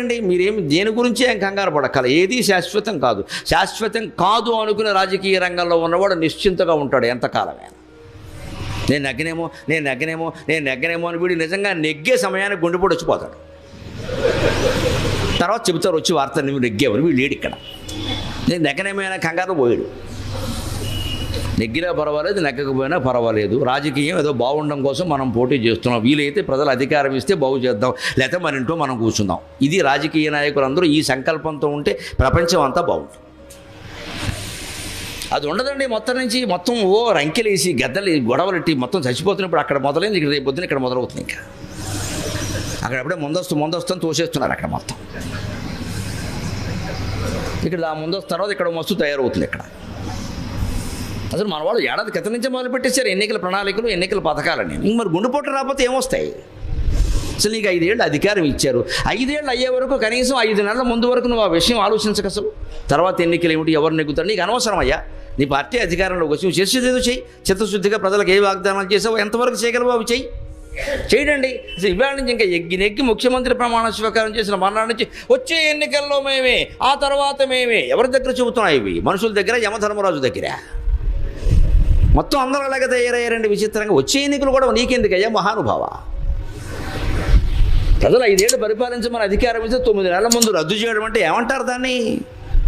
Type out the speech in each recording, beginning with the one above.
ఉంటాయండి. మీరేమి దేని గురించి ఏం కంగారు పడక్కల. ఏది శాశ్వతం కాదు. శాశ్వతం కాదు అనుకునే రాజకీయ రంగంలో ఉన్నవాడు నిశ్చింతగా ఉంటాడు ఎంతకాలమే. నేను నెగ్గనేమో అని వీడు నిజంగా నెగ్గే సమయానికి గుండెపోటు వచ్చిపోతాడు. తర్వాత చెబుతారు వచ్చి వార్త నువ్వు నెగ్గావని. వీడు లేడు ఇక్కడ. నేను నెగ్గనేమైనా కంగారు పోయాడు. నెగ్గినా పర్వాలేదు, నెగ్గకపోయినా పర్వాలేదు. రాజకీయం ఏదో బాగుండడం కోసం మనం పోటీ చేస్తున్నాం. వీలైతే ప్రజలు అధికారం ఇస్తే బాగు చేద్దాం, లేకపోతే మన ఇంట్లో మనం కూర్చుందాం. ఇది రాజకీయ నాయకులందరూ ఈ సంకల్పంతో ఉంటే ప్రపంచం అంతా బాగుంటుంది. అది ఉండదండి. మొత్తం రంకెలేసి గద్దలు గొడవలెట్టి మొత్తం చచ్చిపోతున్నప్పుడు అక్కడ మొదలైంది. ఇక్కడ రేపు పొద్దున ఇక్కడ మొదలవుతుంది. ఇంకా అక్కడప్పుడే ముందస్తు అని తోసేస్తున్నారు అక్కడ మొత్తం. ఇక్కడ ఆ ముందస్తు తర్వాత ఇక్కడ మస్తు తయారవుతుంది. ఇక్కడ అసలు మన వాళ్ళు ఏడాది క్రితం నుంచే మొదలుపెట్టేశారు ఎన్నికల ప్రణాళికలు, ఎన్నికల పథకాలని. ఇంక మరి గుండెపోటు రాకపోతే ఏమొస్తాయి? అసలు నీకు 5 ఏళ్ళు అధికారం ఇచ్చారు. 5 ఏళ్ళు అయ్యే వరకు కనీసం 5 నెలల ముందు వరకు నువ్వు ఆ విషయం ఆలోచించక. అసలు తర్వాత ఎన్నికలు ఏమిటి, ఎవరు నెగ్గుతారు నీకు అనవసరం అయ్యా. నీ పార్టీ అధికారంలోకి వచ్చి నువ్వు చేసేది ఏదో చెయ్యి. చిత్తశుద్ధిగా ప్రజలకు ఏ వాగ్దానాలు చేసావో ఎంతవరకు చేయగలవో అవి చెయ్యి. చేయడండి. అసలు ఇవాళ నుంచి ఇంకా నెగ్గి ముఖ్యమంత్రి ప్రమాణ స్వీకారం చేసిన మర్నాడు నుంచి వచ్చే ఎన్నికల్లో మేమే, ఆ తర్వాత మేమే. ఎవరి దగ్గర చెబుతున్నాయి ఇవి? మనుషుల దగ్గర, యమధర్మరాజు దగ్గర. మొత్తం అందరూ అలాగే తయారయ్యారండి విచిత్రంగా. వచ్చే ఎన్నికలు కూడా నీకెందుకయ్యా మహానుభావ? ప్రజలు 5 ఏళ్ళు పరిపాలించమని అధికారం ఇస్తే 9 నెలల ముందు రద్దు చేయడం అంటే ఏమంటారు? దాన్ని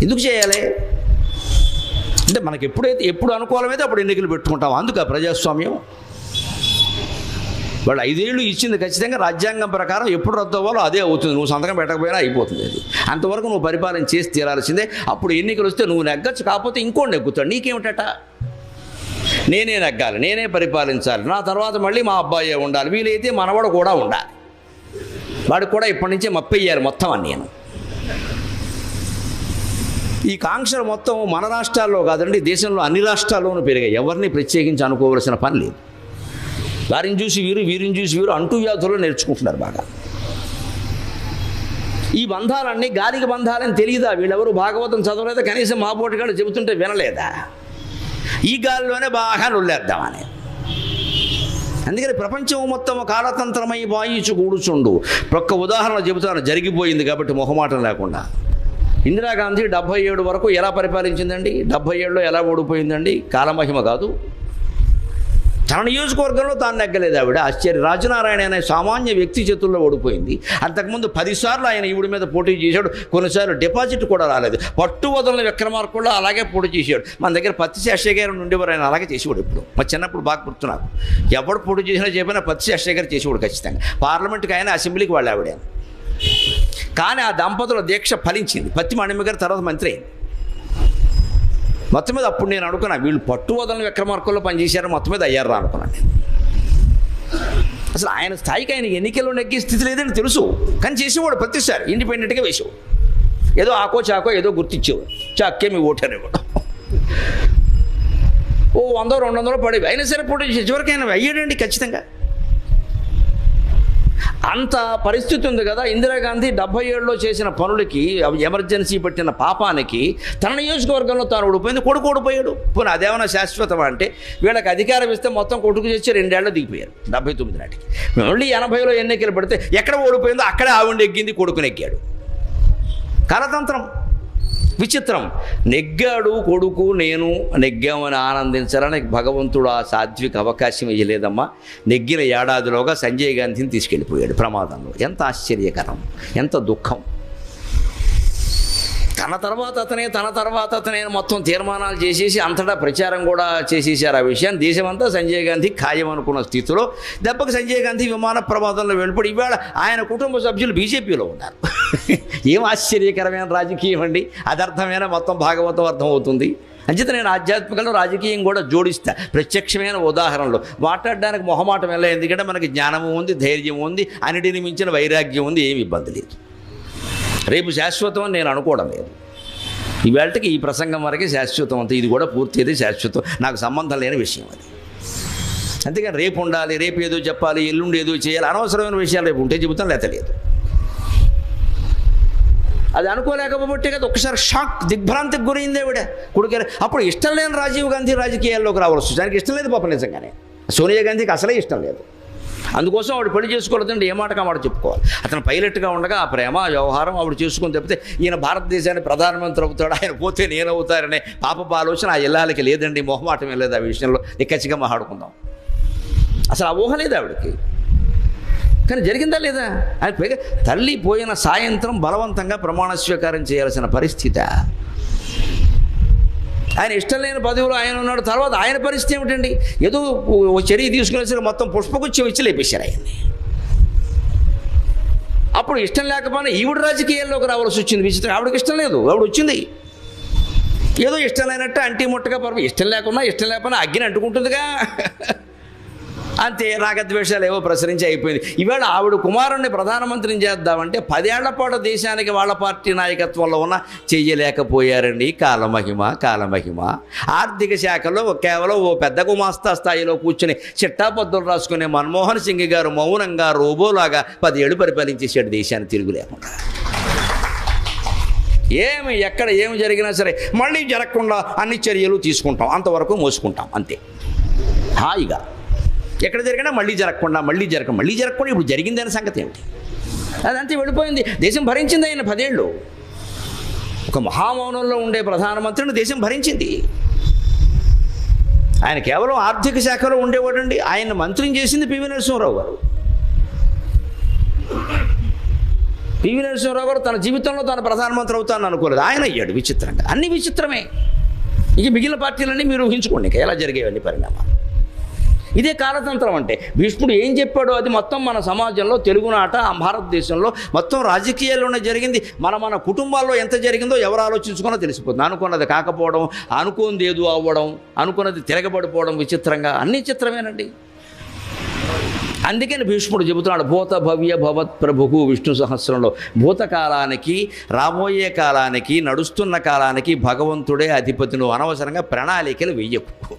ఎందుకు చేయాలి? అంటే మనకి ఎప్పుడు అనుకూలమైతే అప్పుడు ఎన్నికలు పెట్టుకుంటాం. అందుకు ప్రజాస్వామ్యం. వాళ్ళు 5 ఏళ్ళు ఇచ్చింది ఖచ్చితంగా రాజ్యాంగం ప్రకారం ఎప్పుడు రద్దు అవ్వాలో అదే అవుతుంది. నువ్వు సంతకం పెట్టకపోయినా అయిపోతుంది. అది అంతవరకు నువ్వు పరిపాలన చేసి తీరాల్సిందే. అప్పుడు ఎన్నికలు వస్తే నువ్వు నెగ్గచ్చు, కాకపోతే ఇంకోటి నెగ్గుతాడు. నీకేమిటట? నేనే నెగ్గాలి, నేనే పరిపాలించాలి, నా తర్వాత మళ్ళీ మా అబ్బాయే ఉండాలి, వీలైతే మనవాడు కూడా ఉండాలి. వాడికి కూడా ఇప్పటి నుంచే మప్పయ్యారు మొత్తం అని. నేను ఈ కాంక్షలు మొత్తం మన రాష్ట్రాల్లో కాదండి, దేశంలో అన్ని రాష్ట్రాల్లోనూ పెరిగాయి. ఎవరిని ప్రత్యేకించి అనుకోవలసిన పని లేదు. వారిని చూసి వీరిని చూసి వీరు అంటూ వ్యాధులు నేర్చుకుంటున్నారు బాగా. ఈ బంధాలన్నీ గాలికి బంధాలని తెలియదా? వీళ్ళెవరు భాగవతం చదవలేదా? కనీసం మా పోటీగాళ్ళు చెబుతుంటే వినలేదా? ఈ గాలిలోనే బాగా నొల్లేద్దామని. అందుకని ప్రపంచం మొత్తం కాలతంత్రమై వాయించు కూడుచుండు. ఒక్క ఉదాహరణ చెబుతాను, జరిగిపోయింది కాబట్టి మొహమాటం లేకుండా. ఇందిరాగాంధీ 77 వరకు ఎలా పరిపాలించిందండి? 77లో ఎలా ఓడిపోయిందండి? కాలమహిమ కాదు. తన నియోజకవర్గంలో తాను నెగ్గలేదు ఆవిడ. ఆశ్చర్య. రాజనారాయణ అనే సామాన్య వ్యక్తి చేతుల్లో ఓడిపోయింది. అంతకుముందు 10 సార్లు ఆయన ఈవిడ మీద పోటీ చేశాడు. కొన్నిసార్లు డిపాజిట్ కూడా రాలేదు. పట్టు వదలని విక్రమార్కుల్లో అలాగే పోటీ చేశాడు. మన దగ్గర పత్తి శేషయ్య గారు ఉండేవారు. ఆయన అలాగే చేసేవాడు. ఇప్పుడు మా చిన్నప్పుడు బాగా గుర్తున్నారు. ఎవడు పోటీ చేసినా చెప్పినా పత్తి శేషయ్య గారు చేసేవాడు ఖచ్చితంగా. పార్లమెంట్కి ఆయన, అసెంబ్లీకి వాళ్ళు ఆవిడ. కానీ ఆ దంపతుల దీక్ష ఫలించింది. పత్తి మణిమ గారు తర్వాత మంత్రి అయింది. మొత్తం మీద అప్పుడు నేను అనుకున్నా, వీళ్ళు పట్టు వదలని విక్రమార్కుల్లో పనిచేశారు, మొత్తం మీద అయ్యారా అనుకున్నాను నేను. అసలు ఆయన స్థాయికి ఆయన ఎన్నికల్లో నెగ్గే స్థితి లేదని తెలుసు, కానీ చేసేవాడు ప్రతిసారి ఇండిపెండెంట్గా వేసేవాడు. ఏదో ఆకో చాకో ఏదో గుర్తించేవాడు. చాకే మీ ఓటనేవాడు. 100-200 పడేవి. అయినా సరే పోటీ చివరికి ఆయన అయ్యాడండి ఖచ్చితంగా. అంత పరిస్థితి ఉంది కదా. ఇందిరాగాంధీ 77లో చేసిన పనులకి, ఎమర్జెన్సీ పెట్టిన పాపానికి తన నియోజకవర్గంలో తాను ఓడిపోయింది. కొడుకు ఓడిపోయాడు. పోనీ అదేమన్నా శాశ్వతం అంటే? వీళ్ళకి అధికారం ఇస్తే మొత్తం కొడుకు చేసి 2 ఏళ్ళు దిగిపోయారు 79 నాటికి. మళ్ళీ 80లో ఎన్నికలు పెడితే ఎక్కడ ఓడిపోయిందో అక్కడే ఆవిడ నెగ్గింది, కొడుకు నెగ్గాడు. కాలతంత్రం విచిత్రం. నెగ్గాడు కొడుకు, నేను నెగ్గామని ఆనందించాలని భగవంతుడు ఆ సాత్విక అవకాశం ఇవ్వలేదమ్మా. నెగ్గిన ఏడాదిలోగా సంజయ్ గాంధీని తీసుకెళ్ళిపోయాడు ప్రమాదంలో. ఎంత ఆశ్చర్యకరం, ఎంత దుఃఖం. తన తర్వాత అతనే మొత్తం తీర్మానాలు చేసేసి అంతటా ప్రచారం కూడా చేసేసారు. ఆ విషయాన్ని దేశమంతా సంజయ్ గాంధీ ఖాయం అనుకున్న స్థితిలో దెబ్బకి సంజయ్ గాంధీ విమాన ప్రమాదంలో వెళ్ళిపోయి ఇవాళ ఆయన కుటుంబ సభ్యులు బీజేపీలో ఉన్నారు. ఏం ఆశ్చర్యకరమైన రాజకీయం అండి. అదర్థమైన మొత్తం భాగవతం అర్థమవుతుంది. అంచేత నేను ఆధ్యాత్మికంలో రాజకీయం కూడా జోడిస్తా. ప్రత్యక్షమైన ఉదాహరణలు మాట్లాడడానికి మొహమాటం వెళ్ళ. ఎందుకంటే మనకి జ్ఞానము ఉంది, ధైర్యం ఉంది, అన్నిటిని మించిన వైరాగ్యం ఉంది. ఏమి ఇబ్బంది లేదు. రేపు శాశ్వతం అని నేను అనుకోవడం లేదు. ఈవేళకి ఈ ప్రసంగం వరకే శాశ్వతం అంతే. ఇది కూడా పూర్తి అయితే శాశ్వతం, నాకు సంబంధం లేని విషయం అది. అంతేగాని రేపు ఉండాలి, రేపు ఏదో చెప్పాలి, ఎల్లుండి ఏదో చేయాలి, అనవసరమైన విషయాలు రేపు ఉంటే చెబుతాను, లేత లేదు. అది అనుకోలేకపోతే కదా ఒక్కసారి షాక్, దిగ్భ్రాంతికి గురైంది ఆవిడ. కొడుకు అప్పుడు ఇష్టం లేని రాజీవ్ గాంధీ రాజకీయాల్లోకి రావాల్సి వచ్చి, దానికి ఇష్టం లేదు పాప నిజంగానే. సోనియా గాంధీకి అసలే ఇష్టం లేదు. అందుకోసం ఆవిడ పెళ్లి చేసుకోలేదంటే ఏ మాటగా మాట చెప్పుకోవాలి. అతను పైలట్గా ఉండగా ఆ ప్రేమ ఆ వ్యవహారం ఆవిడ చేసుకుని తప్పితే ఈయన భారతదేశానికి ప్రధానమంత్రి అవుతాడు, ఆయన పోతే నేనవుతారనే పాపపు ఆలోచన ఆ ఇల్లాలకి లేదండి. మొహమాటమే లేదు ఆ విషయంలో. నిక్కచ్చిగా మాట్లాడుకుందాం. అసలు ఆ ఊహ లేదు ఆవిడకి. కానీ జరిగిందా లేదా? ఆయన పైగా తల్లి పోయిన సాయంత్రం బలవంతంగా ప్రమాణ స్వీకారం చేయాల్సిన పరిస్థితి. ఆయన ఇష్టం లేని పదవిలో ఆయన ఉన్నాడు. తర్వాత ఆయన పరిస్థితి ఏమిటండి? ఏదో చర్య తీసుకునేసరికి మొత్తం పుష్పగుచ్చం ఇచ్చి లేపేశారు ఆయన్ని. అప్పుడు ఇష్టం లేకపోయినా ఈవిడ రాజకీయాల్లోకి రావాల్సి వచ్చింది. విచిత్రం. ఆవిడకి ఇష్టం లేదు, ఆవిడ వచ్చింది. ఏదో ఇష్టం లేనట్టు అంటీ ముట్టగా ఇష్టం లేకపోయినా అగ్గిని అంటుకుంటుందిగా. అంతే, రాగద్వేషాలు ఏవో ప్రసరించి అయిపోయింది. ఈవేళ ఆవిడ కుమారుణ్ణి ప్రధానమంత్రిని చేద్దామంటే 10 ఏళ్ల పాటు దేశానికి వాళ్ళ పార్టీ నాయకత్వంలో ఉన్న చెయ్యలేకపోయారండి. కాలమహిమ. ఆర్థిక శాఖలో కేవలం ఓ పెద్ద గుమాస్తా స్థాయిలో కూర్చుని చిట్టాపద్దులు రాసుకునే మన్మోహన్ సింగ్ గారు మౌనంగా రోబోలాగా 10 ఏళ్ళు పరిపాలించేసాడు దేశాన్ని తిరుగు లేకుండా. ఎక్కడ ఏమి జరిగినా సరే మళ్ళీ జరగకుండా అన్ని చర్యలు తీసుకుంటాం, అంతవరకు మోసుకుంటాం అంతే హాయిగా. ఎక్కడ జరిగినా మళ్ళీ జరగకుండా ఇప్పుడు జరిగిందనే సంగతి ఏమిటి? అదంతే వెళ్ళిపోయింది. దేశం భరించింది ఆయన 10 ఏళ్ళు. ఒక మహామౌనంలో ఉండే ప్రధానమంత్రిని దేశం భరించింది. ఆయన కేవలం ఆర్థిక శాఖలో ఉండేవాడండి. ఆయన మంత్రిని చేసింది పివి నరసింహారావు గారు. పివి నరసింహారావు గారు తన జీవితంలో తాను ప్రధానమంత్రి అవుతానని అనుకోలేదు, ఆయన అయ్యాడు. విచిత్రంగా అన్ని విచిత్రమే. ఇక మిగిలిన పార్టీలన్నీ మీరు ఊహించుకోండి ఇంకా ఎలా జరిగేవన్నీ పరిణామాలు. ఇదే కాలతంత్రం అంటే. భీష్ముడు ఏం చెప్పాడో అది మొత్తం మన సమాజంలో, తెలుగునాట, భారతదేశంలో మొత్తం రాజకీయాల్లోనే జరిగింది. మన కుటుంబాల్లో ఎంత జరిగిందో ఎవరు ఆలోచించుకున్నా తెలిసిపోతుంది. అనుకున్నది కాకపోవడం, అనుకున్నది ఏదో అవ్వడం, అనుకున్నది తిరగబడిపోవడం, విచిత్రంగా అన్ని చిత్రమేనండి. అందుకని భీష్ముడు చెబుతున్నాడు, భూత భవ్య భవత్ ప్రభువు విష్ణు సహస్రంలో భూతకాలానికి, రాబోయే కాలానికి, నడుస్తున్న కాలానికి భగవంతుడే అధిపతి. నువ్వు అనవసరంగా ప్రణాళికలు వెయ్యకు.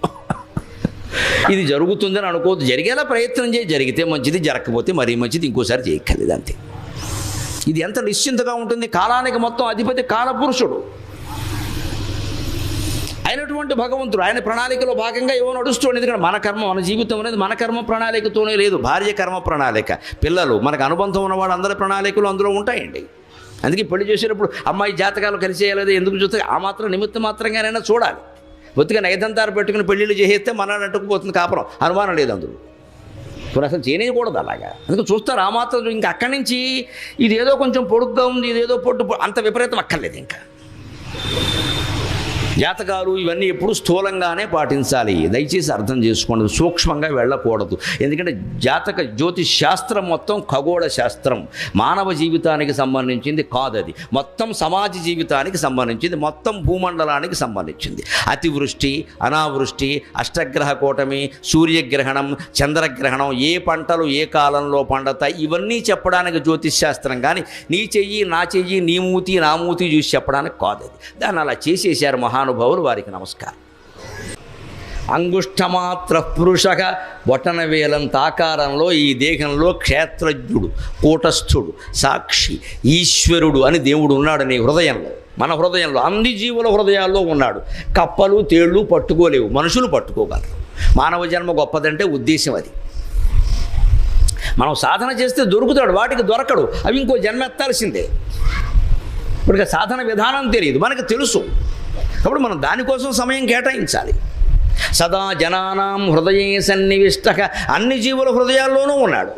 ఇది జరుగుతుందని అనుకోవద్దు. జరిగేలా ప్రయత్నం చేయి. జరిగితే మంచిది, జరగకపోతే మరీ మంచిది. ఇంకోసారి చేయక్కర్లేదు అంతే. ఇది ఎంత నిశ్చింతగా ఉంటుంది. కాలానికి మొత్తం అధిపతి కాలపురుషుడు అయినటువంటి భగవంతుడు. ఆయన ప్రణాళికలో భాగంగా ఏవో నడుస్తుంది. ఎందుకంటే మన కర్మ, మన జీవితం అనేది మన కర్మ ప్రణాళికతోనే లేదు. భార్య కర్మ ప్రణాళిక, పిల్లలు, మనకు అనుబంధం ఉన్నవాడు అందరి ప్రణాళికలు అందులో ఉంటాయండి. అందుకే పెళ్లి చేసేటప్పుడు అమ్మాయి జాతకాలు కలిసేయలేదు ఎందుకు చూస్తే ఆ మాత్రం నిమిత్త మాత్రంగానైనా చూడాలి. బొత్తిగా నైదంతారు పెట్టుకుని పెళ్ళిళ్ళు చేసేస్తే మనల్ని అంటుకుపోతుంది కాపురం, అనుమానం లేదు అందులో. ఇప్పుడు అసలు చేయకూడదు అలాగా. అందుకే చూస్తారు ఆ మాత్రం. ఇంకా అక్కడి నుంచి ఇదేదో కొంచెం పొడుగ్గా ఉంది, ఇదేదో పొట్టు, అంత విపరీతం అక్కర్లేదు. ఇంకా జాతకాలు ఇవన్నీ ఎప్పుడు స్థూలంగానే పాటించాలి. దయచేసి అర్థం చేసుకోండి, సూక్ష్మంగా వెళ్ళకూడదు. ఎందుకంటే జాతక జ్యోతిష్ శాస్త్రం మొత్తం ఖగోళ శాస్త్రం, మానవ జీవితానికి సంబంధించింది కాదు. అది మొత్తం సమాజ జీవితానికి సంబంధించింది, మొత్తం భూమండలానికి సంబంధించింది. అతివృష్టి, అనావృష్టి, అష్టగ్రహ కూటమి, సూర్యగ్రహణం, చంద్రగ్రహణం, ఏ పంటలు ఏ కాలంలో పండుతాయి, ఇవన్నీ చెప్పడానికి జ్యోతిష్ శాస్త్రం. కానీ నీ చెయ్యి నా చెయ్యి, నీ మూతి నా మూతి చూసి చెప్పడానికి కాదు. అది దాన్ని అలా చేసేసారు మహానుభావులు, వారికి నమస్కారం. అంగుష్టమాత్ర పురుషక, బొటన వేలంత ఆకారంలో ఈ దేహంలో క్షేత్రజ్ఞుడు, కూటస్థుడు, సాక్షి, ఈశ్వరుడు అని దేవుడు ఉన్నాడు నీ హృదయంలో. మన హృదయంలో, అన్ని జీవుల హృదయాల్లో ఉన్నాడు. కప్పలు తేళ్ళు పట్టుకోలేవు, మనుషులు పట్టుకోగలరు. మానవ జన్మ గొప్పదంటే ఉద్దేశం అది. మనం సాధన చేస్తే దొరుకుతాడు, వాటికి దొరకడు. అవి ఇంకో జన్మ ఎత్తాల్సిందే. ఇప్పుడు సాధన విధానం తెలియదు, మనకు తెలుసు. కాబట్టి మనం దానికోసం సమయం కేటాయించాలి. సదా జనానాం హృదయే సన్నివిష్టక, అన్ని జీవుల హృదయాల్లోనూ ఉన్నాడు.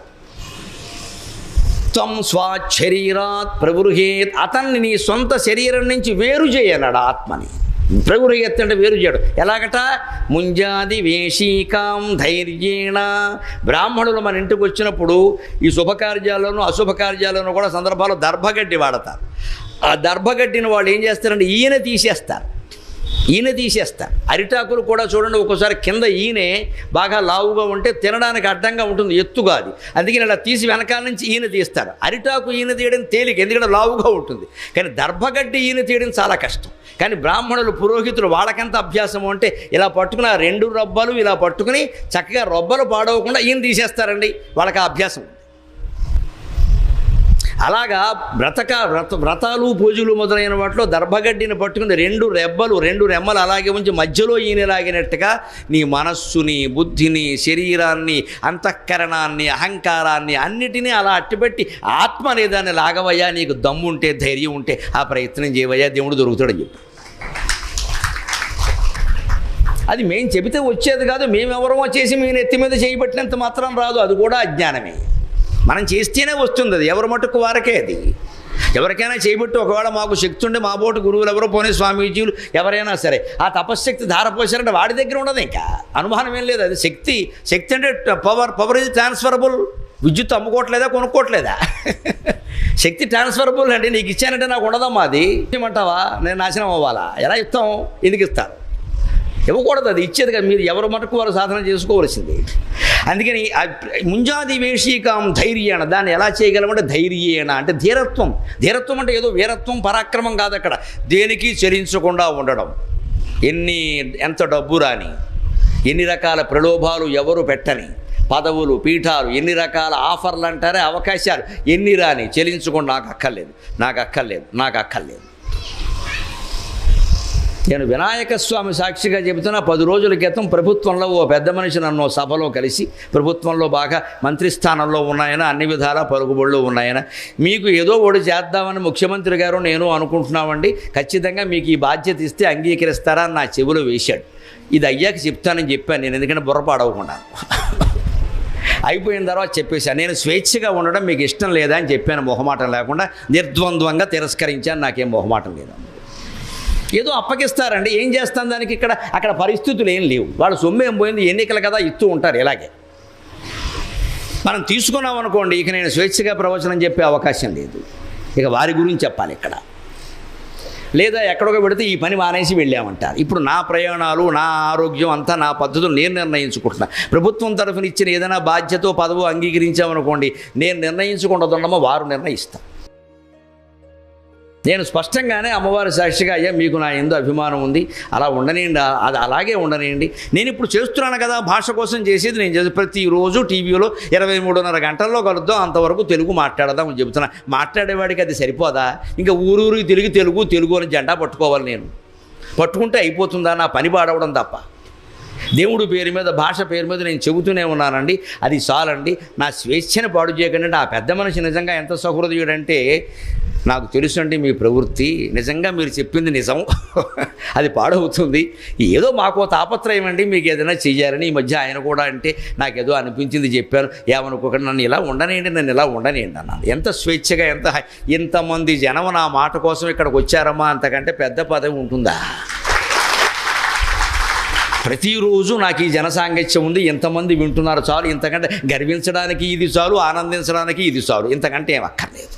త్వం స్వాశరీరాత్ ప్రవృహేత్, అతన్ని నీ సొంత శరీరం నుంచి వేరు చేయన్నాడు ఆత్మని. ప్రవృహేత్ అంటే వేరు చేయడం. ఎలాగట? ముంజాది వేషీకాం ధైర్యేణ. బ్రాహ్మణులు మన ఇంటికి వచ్చినప్పుడు ఈ శుభకార్యాల్లోనూ అశుభకార్యాల్లోనూ కూడా సందర్భాల్లో దర్భగడ్డి వాడతారు. ఆ దర్భగడ్డిని వాళ్ళు ఏం చేస్తారంటే ఈయన తీసేస్తారు. అరిటాకులు కూడా చూడండి, ఒక్కోసారి కింద ఈయనే బాగా లావుగా ఉంటే తినడానికి అడ్డంగా ఉంటుంది, ఎత్తుగా అది. అందుకని ఇలా తీసి వెనకాల నుంచి ఈయన తీస్తారు. అరిటాకు ఈయన తీయడం తేలిక, ఎందుకంటే లావుగా ఉంటుంది. కానీ దర్భగడ్డి ఈయన తీయడం చాలా కష్టం. కానీ బ్రాహ్మణులు, పురోహితులు వాళ్ళకెంత అభ్యాసము అంటే ఇలా పట్టుకుని ఆ 2 రొబ్బలు ఇలా పట్టుకుని చక్కగా రొబ్బలు పాడవకుండా ఈయన తీసేస్తారండి. వాళ్ళకి ఆ అభ్యాసం. అలాగా వ్రతాలు పూజలు మొదలైన వాటిలో దర్భగడ్డిని పట్టుకుని రెండు రెమ్మలు అలాగే ఉంచి మధ్యలో ఈయన లాగినట్టుగా నీ మనస్సుని, బుద్ధిని, శరీరాన్ని, అంతఃకరణాన్ని, అహంకారాన్ని అన్నిటినీ అలా అట్టిపెట్టి ఆత్మ అనేదాన్ని లాగవయ్యా, నీకు దమ్ము ఉంటే, ధైర్యం ఉంటే ఆ ప్రయత్నం చేయవయ్యా, దేవుడు దొరుకుతాడని చెప్పి. అది మేము చెబితే వచ్చేది కాదు, మేమెవరమో చేసి మీ నెత్తి మీద చేయబట్టినంత మాత్రం రాదు, అది కూడా అజ్ఞానమే. మనం చేస్తేనే వస్తుంది, అది ఎవరి మటుకు వారకే. అది ఎవరికైనా చేయబట్టి ఒకవేళ మాకు శక్తి ఉంటే మా బోటు గురువులు ఎవరో పోనీ స్వామీజీలు ఎవరైనా సరే ఆ తపశ్శక్తి ధారపోసారంటే వాడి దగ్గర ఉండదు, ఇంకా అనుమానం ఏం లేదు. అది శక్తి అంటే పవర్ ఇది ట్రాన్స్ఫరబుల్. విద్యుత్ అమ్ముకోవట్లేదా, కొనుక్కోవట్లేదా? శక్తి ట్రాన్స్ఫరబుల్ అండి. నీకు ఇచ్చానంటే నాకు ఉండదమ్మా, అది ఏమంటావా? నేను నాశనం అవ్వాలా? ఎలా ఇస్తాం? ఎందుకు ఇస్తారు? ఇవ్వకూడదు, అది ఇచ్చేది కదా. మీరు ఎవరి మటుకు వారు సాధన చేసుకోవలసింది. అందుకని ముంజాది వేషీకాం ధైర్యేణ, దాన్ని ఎలా చేయగలమంటే ధైర్యేణ అంటే ధీరత్వం. ధీరత్వం అంటే ఏదో వీరత్వం, పరాక్రమం కాదు. అక్కడ దేనికి చరించకుండా ఉండడం. ఎంత డబ్బు రాని, ఎన్ని రకాల ప్రలోభాలు ఎవరు పెట్టని, పదవులు, పీఠాలు, ఎన్ని రకాల ఆఫర్లు అంటారే, అవకాశాలు ఎన్ని రాని, చెల్లించకుండా నాకు అక్కర్లేదు. నేను వినాయక స్వామి సాక్షిగా చెబుతున్నా, 10 రోజుల క్రితం ప్రభుత్వంలో ఓ పెద్ద మనిషి నన్ను సభలో కలిసి, ప్రభుత్వంలో బాగా మంత్రి స్థానంలో ఉన్నాయన, అన్ని విధాలా పలుకుబడులు ఉన్నాయన, మీకు ఏదో ఒకటి చేద్దామని ముఖ్యమంత్రి గారు నేను అనుకుంటున్నామండి, ఖచ్చితంగా మీకు ఈ బాధ్యత ఇస్తే అంగీకరిస్తారా అని నా చెవిలో వేశాడు. ఇది అయ్యాక చెప్తానని చెప్పాను నేను, ఎందుకంటే బుర్రపాడవకుండా. అయిపోయిన తర్వాత చెప్పేశాను, నేను స్వేచ్ఛగా ఉండడం మీకు ఇష్టం లేదా అని చెప్పాను, మొహమాటం లేకుండా నిర్ద్వంద్వంగా తిరస్కరించాను. నాకేం మొహమాటం లేదు. ఏదో అప్పగిస్తారండి, ఏం చేస్తాను దానికి? అక్కడ పరిస్థితులు ఏం లేవు, వాళ్ళు సొమ్ము ఏం పోయింది, ఎన్నికలు కదా ఇస్తూ ఉంటారు. ఇలాగే మనం తీసుకున్నాం అనుకోండి, ఇక నేను స్వేచ్ఛగా ప్రవచనం చెప్పే అవకాశం లేదు, ఇక వారి గురించి చెప్పాలి ఇక్కడ. లేదా ఎక్కడికో పెడితే ఈ పని మానేసి వెళ్ళామంటారు. ఇప్పుడు నా ప్రయాణాలు, నా ఆరోగ్యం అంతా నా పద్ధతులు నేను నిర్ణయించుకుంటున్నా. ప్రభుత్వం తరఫున ఇచ్చిన ఏదైనా బాధ్యత పదవు అంగీకరించామనుకోండి, నేను నిర్ణయించుకుంటుండమో వారు నిర్ణయిస్తాను. నేను స్పష్టంగానే అమ్మవారి సాక్షిగా, అయ్యా మీకు నా ఎందు అభిమానం ఉంది, అలా ఉండనియండి, అది అలాగే ఉండనియండి. నేను ఇప్పుడు చేస్తున్నాను కదా, భాష కోసం చేసేది నేను చేసి ప్రతిరోజు టీవీలో 23:30 గంటల్లో కలుద్దాం, అంతవరకు తెలుగు మాట్లాడదాం అని చెబుతున్నా. మాట్లాడేవాడికి అది సరిపోదా? ఇంకా ఊరూరికి తెలుగు అని జెండా పట్టుకోవాలి. నేను పట్టుకుంటే అయిపోతుందా? నా పని పాడవడం తప్ప. దేవుడి పేరు మీద, భాష పేరు మీద నేను చెబుతూనే ఉన్నానండి, అది చాలండి. నా స్వేచ్ఛను పాడు చేయకండి. ఆ పెద్ద మనిషి నిజంగా ఎంత సహృదయుడంటే, నాకు తెలుసండి మీ ప్రవృత్తి, నిజంగా మీరు చెప్పింది నిజం, అది పాడవుతుంది. ఏదో మాకో తాపత్రయం అండి, మీకు ఏదైనా చెయ్యాలని. ఈ మధ్య ఆయన కూడా అంటే నాకేదో అనిపించింది చెప్పాను, ఏమనుకోకండి, నన్ను ఇలా ఉండనేయండి అన్నాను. ఎంత స్వేచ్ఛగా, ఇంతమంది జనం నా మాట కోసం ఇక్కడికి వచ్చారమ్మా, అంతకంటే పెద్ద పదవి ఉంటుందా? ప్రతిరోజు నాకు ఈ జనసాంగత్యం ఉంది, ఎంతమంది వింటున్నారు చాలు. ఇంతకంటే గర్వించడానికి ఇది చాలు, ఆనందించడానికి ఇది చాలు, ఇంతకంటే ఏం అక్కర్లేదు.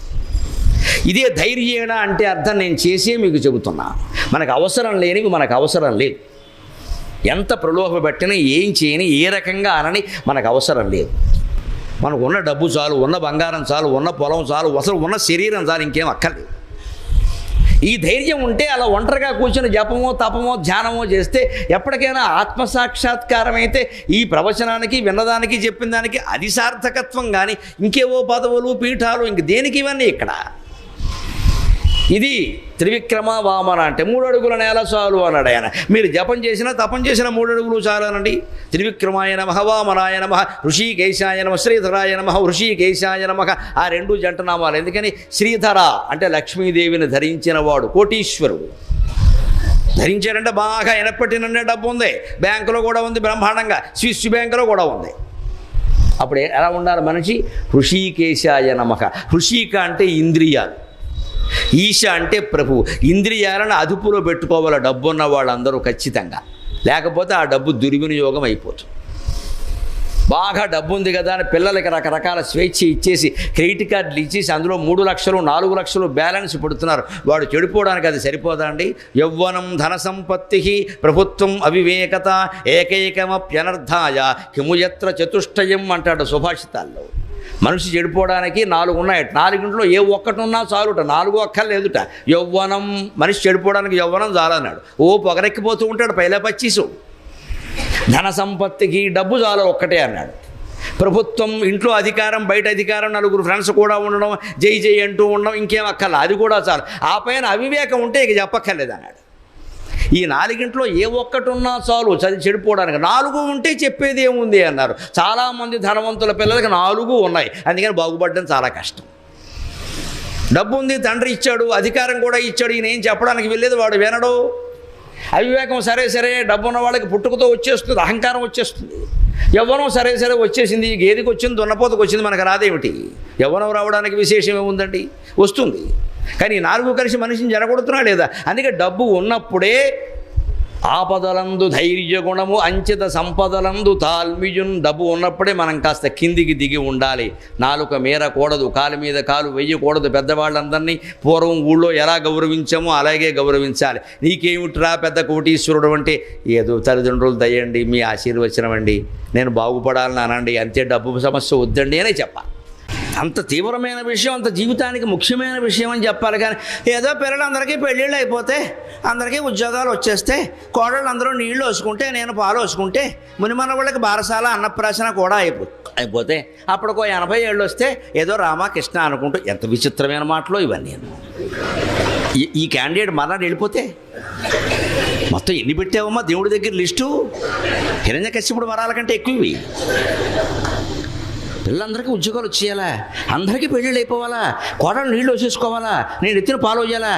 ఇదే ధైర్యేణ అంటే అర్థం నేను చేసే మీకు చెబుతున్నా. మనకు అవసరం లేనివి మనకు అవసరం లేదు. ఎంత ప్రలోభ పెట్టినా, ఏం చేయని, ఏ రకంగా అనని మనకు అవసరం లేదు. మనకు ఉన్న డబ్బు చాలు, ఉన్న బంగారం చాలు, ఉన్న పొలం చాలు, అసలు ఉన్న శరీరం చాలు, ఇంకేం అక్కర్లేదు. ఈ ధైర్యం ఉంటే అలా ఒంటరిగా కూర్చొని జపమో, తపమో, ధ్యానమో చేస్తే ఎప్పటికైనా ఆత్మసాక్షాత్కారం అయితే ఈ ప్రవచనానికి, విన్నదానికి, చెప్పిన దానికి అది సార్థకత్వం. కానీ ఇంకేవో పదవులు, పీఠాలు, ఇంక దేనికి ఇవన్నీ? ఇక్కడ ఇది త్రివిక్రమ వామన అంటే 3 అడుగుల నేల చాలు అన్నాడు ఆయన. మీరు జపం చేసినా, తపం చేసిన 3 అడుగులు చాలు అనండి. త్రివిక్రమాయ నమః, వామనాయ నమః, ఋషికేశాయ నమః, శ్రీధరాయ నమః, ఋషికేశాయ నమః. ఆ 2 జంట నామాలు. ఎందుకని? శ్రీధర అంటే లక్ష్మీదేవిని ధరించిన వాడు, కోటీశ్వరుడు. ధరించాడంటే బాగా ఎనప్పటి నుండే డబ్బు ఉంది, బ్యాంకులో కూడా ఉంది, బ్రహ్మాండంగా స్విస్ బ్యాంకులో కూడా ఉంది. అప్పుడు ఎలా ఉండాలి మనిషి? ఋషికేశాయ నమః. ఋషిక అంటే ఇంద్రియాలు, ఈశ అంటే ప్రభు. ఇంద్రియాలను అదుపులో పెట్టుకోవాలి డబ్బు ఉన్న వాళ్ళందరూ ఖచ్చితంగా, లేకపోతే ఆ డబ్బు దుర్వినియోగం అయిపోతుంది. బాగా డబ్బు ఉంది కదా అని పిల్లలకి రకరకాల స్వేచ్ఛ ఇచ్చేసి, క్రెడిట్ కార్డులు ఇచ్చేసి అందులో 3 లక్షలు 4 లక్షలు బ్యాలెన్స్ పెడుతున్నారు. వాడు చెడిపోవడానికి అది సరిపోదా అండి? యవ్వనం ధన సంపత్తి ప్రభుత్వం అవివేకత ఏకైకమప్యనర్థాయ కిముయత్ర చతుష్టయం అంటాడు సుభాషితాల్లో. మనిషి చెడిపోవడానికి 4 ఉన్నాయి, 4 ఏ ఒక్కటి ఉన్నా చాలుట, 4 అక్కర్లేదుట. యవ్వనం, మనిషి చెడిపోవడానికి యవ్వనం చాలన్నాడు. పొగరెక్కిపోతూ ఉంటాడు, పైలా పచ్చీసు. ధన సంపత్తికి డబ్బు చాలు ఒక్కటే అన్నాడు. ప్రభుత్వం, ఇంట్లో అధికారం, బయట అధికారం, నలుగురు ఫ్రెండ్స్ కూడా ఉండడం, జై జై అంటూ ఉండడం, ఇంకేం అక్కర్లా, అది కూడా చాలు. ఆ పైన అవివేకం ఉంటే ఇక చెప్పక్కర్లేదు అన్నాడు. ఈ 4గింట్లో ఏ ఒక్కటి ఉన్నా చాలు చదివి చెడిపోవడానికి. 4 ఉంటే చెప్పేది ఏముంది అన్నారు. చాలామంది ధనవంతుల పిల్లలకి 4 ఉన్నాయి, అందుకని బాగుపడడం చాలా కష్టం. డబ్బు ఉంది, తండ్రి ఇచ్చాడు, అధికారం కూడా ఇచ్చాడు, ఈయన ఏం చెప్పడానికి వెళ్ళేది, వాడు వినడు. అవివేకం సరే సరే, డబ్బు ఉన్న వాళ్ళకి పుట్టుకతో వచ్చేస్తుంది, అహంకారం వచ్చేస్తుంది. యవ్వనం సరే సరే వచ్చేసింది, గేదెకి వచ్చింది, దున్నపోతకు వచ్చింది, మనకు రాదేమిటి? యవ్వనం రావడానికి విశేషం ఏముందండి? వస్తుంది. కానీ 4 కలిసి మనిషిని జరగొడుతున్నా లేదా? అందుకే డబ్బు ఉన్నప్పుడే ఆపదలందు ధైర్య గుణము, అంచిత సంపదలందు తాల్మియున్. డబ్బు ఉన్నప్పుడే మనం కాస్త కిందికి దిగి ఉండాలి. నాలుక మేరకూడదు, కాలు మీద కాలు వెయ్యకూడదు. పెద్దవాళ్ళందరినీ పూర్వం ఊళ్ళో ఎలా గౌరవించామో అలాగే గౌరవించాలి. నీకేమిట్రా పెద్ద కోటీశ్వరుడు అంటే, ఏదో తల్లిదండ్రులు దయండి, మీ ఆశీర్వచనం అండి, నేను బాగుపడాలని అనండి, అంతే, డబ్బు సమస్య వద్దండి అనే చెప్పాలి. అంత తీవ్రమైన విషయం, అంత జీవితానికి ముఖ్యమైన విషయం అని చెప్పాలి. కానీ ఏదో పిల్లలందరికీ పెళ్ళిళ్ళు అయిపోతే, అందరికీ ఉద్యోగాలు వచ్చేస్తే, కోడళ్ళు అందరూ నీళ్లు వేసుకుంటే, నేను పాలు వేసుకుంటే, మునిమన వాళ్ళకి బారసాల అన్నప్రాసన కూడా అయిపోతే, అప్పటికో 80 ఏళ్ళు వస్తే ఏదో రామకృష్ణ అనుకుంటూ, ఎంత విచిత్రమైన మాటలో ఇవన్నీ. ఈ క్యాండిడేట్ మరణాలు వెళ్ళిపోతే మొత్తం ఎన్ని పెట్టావమ్మా దేవుడి దగ్గర లిస్టు? హిరణ్యకశిపుడు వరాల కంటే ఎక్కువ ఇవి. పిల్లలందరికీ ఉద్యోగాలు వచ్చేయాలా, అందరికీ పెళ్ళిళ్ళు అయిపోవాలా, కోడలు నీళ్ళు వచ్చేసుకోవాలా, నేను ఎత్తిన పాలు వేయాలా,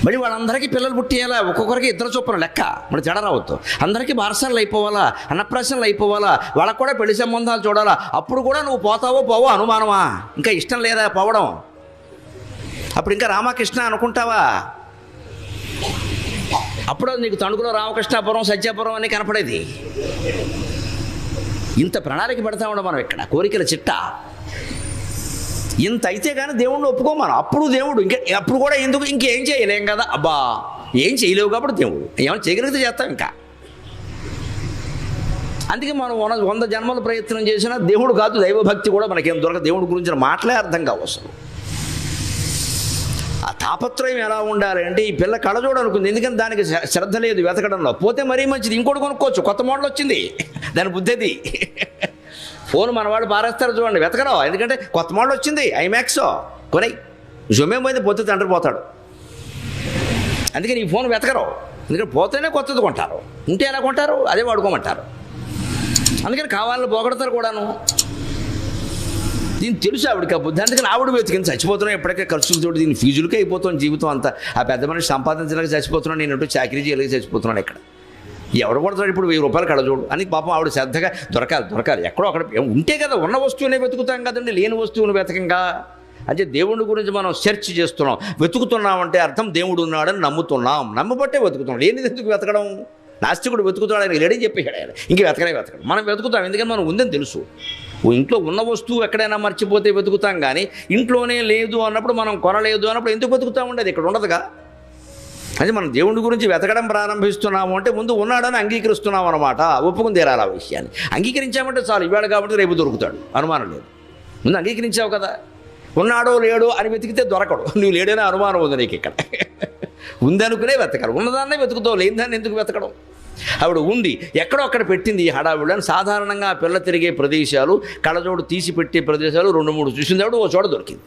మళ్ళీ వాళ్ళందరికీ పిల్లలు పుట్టేయాలా, ఒక్కొక్కరికి 2 చొప్పున లెక్క, మరి తేడా రావద్దు. అందరికీ బారసాలు అయిపోవాలా, అన్నప్రాసనలు అయిపోవాలా, వాళ్ళకు కూడా పెళ్లి సంబంధాలు చూడాలా. అప్పుడు కూడా నువ్వు పోతావో పోవో అనుమానమా? ఇంకా ఇష్టం లేదా పోవడం? అప్పుడు ఇంకా రామకృష్ణ అనుకుంటావా? అప్పుడు నీకు తణుకులో రామకృష్ణాపురం, సత్యాపురం అని కనపడేది. ఇంత ప్రణాళిక పెడతా ఉన్నాం మనం ఇక్కడ, కోరికల చిట్ట. ఇంత అయితే కానీ దేవుణ్ణి ఒప్పుకోమను. అప్పుడు దేవుడు అప్పుడు కూడా ఎందుకు, ఇంకేం చేయలేం కదా. అబ్బా, ఏం చేయలేవు కాబట్టి దేవుడు ఏమైనా చేయగలిగితే చేస్తాం ఇంకా. అందుకే మనం 100 జన్మల ప్రయత్నం చేసినా దేవుడు కాదు, దైవభక్తి కూడా మనకేం దొరకదు. దేవుడి గురించిన మాటలే అర్థం కావు అసలు. ఆ తాపత్రయం ఎలా ఉండాలి అంటే, ఈ పిల్ల కళ్ళజోడు అనుకుంది, ఎందుకని దానికి శ్రద్ధ లేదు వెతకడంలో. పోతే మరీ మంచిది, ఇంకోటి కొనుక్కోవచ్చు, కొత్త మోడల్ వచ్చింది, దాని బుద్ధిది. ఫోన్ మన వాళ్ళు పారేస్తారు చూడండి, వెతకడం, ఎందుకంటే కొత్త మోడల్ వచ్చింది, ఐమాక్స్ కొనై జొమే పోతే పోతే తండ్రి పోతాడు. అందుకని ఈ ఫోన్ వెతకరు, ఎందుకంటే పోతేనే కొత్తది కొంటారు, ఉంటే ఎలా కొంటారు, అదే వాడుకోమంటారు. అందుకని కావాలని పోగొడతారు కూడాను. దీన్ని తెలుసు ఆవిడకి ఆ బుద్ధి, అందుకని ఆవిడ వెతికింది. చచ్చిపోతున్నాం ఎప్పటికే ఖర్చులతో, దీని ఫీజులకే అయిపోతాం జీవితం అంతా. ఆ పెద్ద మనిషి సంపాదించలేక చచ్చిపోతున్నాను, నేను చాకరీ చేయలేక చచ్చిపోతున్నాను. ఇక్కడ ఎవడు పడుతున్నాడు ఇప్పుడు 1000 రూపాయలు కళ్ళజోడు అని? పాపం ఆవిడ శ్రద్ధగా దొరకాలి, ఎక్కడో అక్కడ ఉంటే కదా, ఉన్న వస్తువునే వెతుకుతాం కదండి, లేని వస్తువును వెతకంగా. అంటే దేవుడి గురించి మనం సెర్చ్ చేస్తున్నాం, వెతుకుతున్నామంటే అర్థం దేవుడు ఉన్నాడని నమ్ముతున్నాం, నమ్మబట్టే వెతుకుతున్నాం. లేనిది ఎందుకు వెతకడం? నాస్తికుడు వెతుకుతాడు, ఆయన లేడని చెప్పేశాడు ఆయన, ఇంక వెతకడం. మనం వెతుకుతాం ఎందుకని మనం ఉందని తెలుసు. ఇంట్లో ఉన్న వస్తువు ఎక్కడైనా మర్చిపోతే వెతుకుతాం, కానీ ఇంట్లోనే లేదు అన్నప్పుడు, మనం కొనలేదు అన్నప్పుడు ఎందుకు వెతుకుతామండి? అది ఇక్కడ ఉండదుగా. అది మనం దేవుడి గురించి వెతకడం ప్రారంభిస్తున్నాము అంటే ముందు ఉన్నాడని అంగీకరిస్తున్నాం అన్నమాట. ఒప్పుకుని తీరాలి ఆ విషయాన్ని. అంగీకరించామంటే చాలు, ఇవాళ కాబట్టి రేపు దొరుకుతాడు, అనుమానం లేదు. ముందు అంగీకరించావు కదా, ఉన్నాడో లేడో అని వెతికితే దొరకడు. నువ్వు లేడనే అనుమానం ఉంది నీకు. ఇక్కడ ఉందనుకునే వెతకడు, ఉన్నదాన్నే వెతుకుతావు, లేని దాన్ని ఎందుకు వెతకడం? ఆవిడ ఉండి ఎక్కడో అక్కడ పెట్టింది ఈ హడావిడి అని. సాధారణంగా ఆ పిల్ల తిరిగే ప్రదేశాలు, కళ్ళజోడు తీసి పెట్టే ప్రదేశాలు 2-3 చూసింది ఆవిడ, ఓ చోట దొరికింది.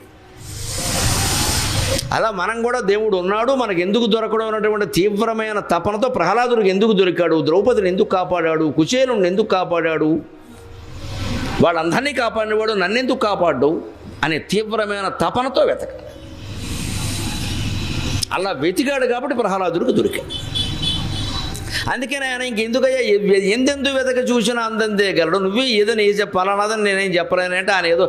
అలా మనం కూడా దేవుడు ఉన్నాడు, మనకు ఎందుకు దొరకడం అన్నటువంటి తీవ్రమైన తపనతో ప్రహ్లాదుడికి ఎందుకు దొరికాడు, ద్రౌపదిని ఎందుకు కాపాడాడు, కుచేలుని ఎందుకు కాపాడాడు, వాళ్ళందరినీ కాపాడినవాడు నన్నెందుకు కాపాడు అనే తీవ్రమైన తపనతో వెతకాడు. అలా వెతికాడు కాబట్టి ప్రహ్లాదుడికి దొరికాడు. అందుకని ఆయన ఇంకెందుకయ్యా ఎందెందుకు వెతక చూసినా అందందే గలడు, నువ్వే ఏదని ఏ చెప్పాలన్నదని నేనేం చెప్పలేనంటే, ఆయన ఏదో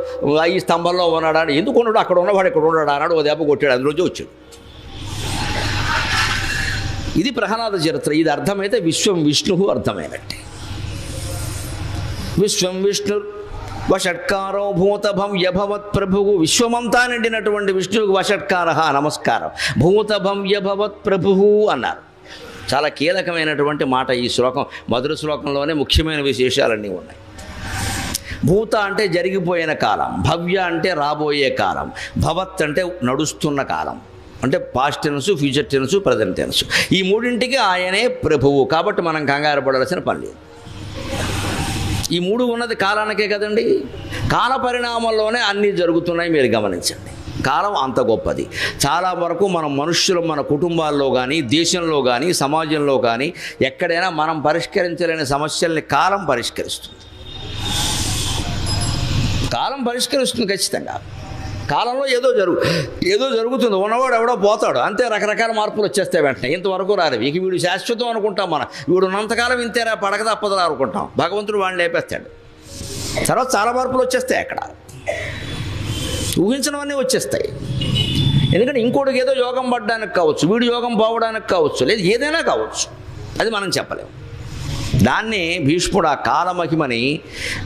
ఈ స్తంభంలో ఉన్నాడా అని, ఎందుకు ఉన్నాడు, అక్కడ ఉన్నవాడు ఇక్కడ ఉన్నాడు అన్నాడు, ఓ దెబ్బ కొట్టాడు, అందులోంచి వచ్చాడు. ఇది ప్రహ్లాద చరిత్ర. ఇది అర్థమైతే విశ్వం విష్ణు అర్థమైనట్టే. విశ్వం విష్ణు వషట్కారో భూతభవ్యభవత్ ప్రభువు. విశ్వమంతా నిండినటువంటి విష్ణువుకు వషట్కార నమస్కారం. భూతభవ్యభవత్ ప్రభువు అన్నారు. చాలా కీలకమైనటువంటి మాట ఈ శ్లోకం. మొదటి శ్లోకంలోనే ముఖ్యమైన విశేషాలన్నీ ఉన్నాయి. భూత అంటే జరిగిపోయిన కాలం, భవ్య అంటే రాబోయే కాలం, భవత్ అంటే నడుస్తున్న కాలం, అంటే past tense, future tense, present tense. ఈ మూడింటికి ఆయనే ప్రభువు కాబట్టి మనం కంగారు పడాల్సిన పని లేదు. ఈ మూడు ఉన్నది కాలానికే కదండి. కాల పరిణామంలోనే అన్నీ జరుగుతున్నాయి, మీరు గమనించండి. కాలం అంత గొప్పది. చాలా వరకు మనం మనుష్యులు మన కుటుంబాల్లో కానీ, దేశంలో కానీ, సమాజంలో కానీ ఎక్కడైనా మనం పరిష్కరించలేని సమస్యల్ని కాలం పరిష్కరిస్తుంది. కాలం పరిష్కరిస్తుంది ఖచ్చితంగా. కాలంలో ఏదో జరుగుతుంది, ఉన్నవాడు ఎవడో పోతాడు అంతే, రకరకాల మార్పులు వచ్చేస్తాయి వెంటనే. ఇంతవరకు రాలేదు, ఇక వీడు శాశ్వతం అనుకుంటాం మనం, వీడు ఉన్నంతకాలం ఇంతేరా పడక తప్పదురా అనుకుంటాం. భగవంతుడు వాడిని లేపేస్తాడు. తర్వాత చాలా మార్పులు వచ్చేస్తాయి, అక్కడ ఊహించినవన్నీ వచ్చేస్తాయి. ఎందుకంటే ఇంకోటికి ఏదో యోగం పడడానికి కావచ్చు, వీడు యోగం పోవడానికి కావచ్చు, లేదు ఏదైనా కావచ్చు, అది మనం చెప్పలేము. దాన్ని భీష్ముడు ఆ కాలమహిమని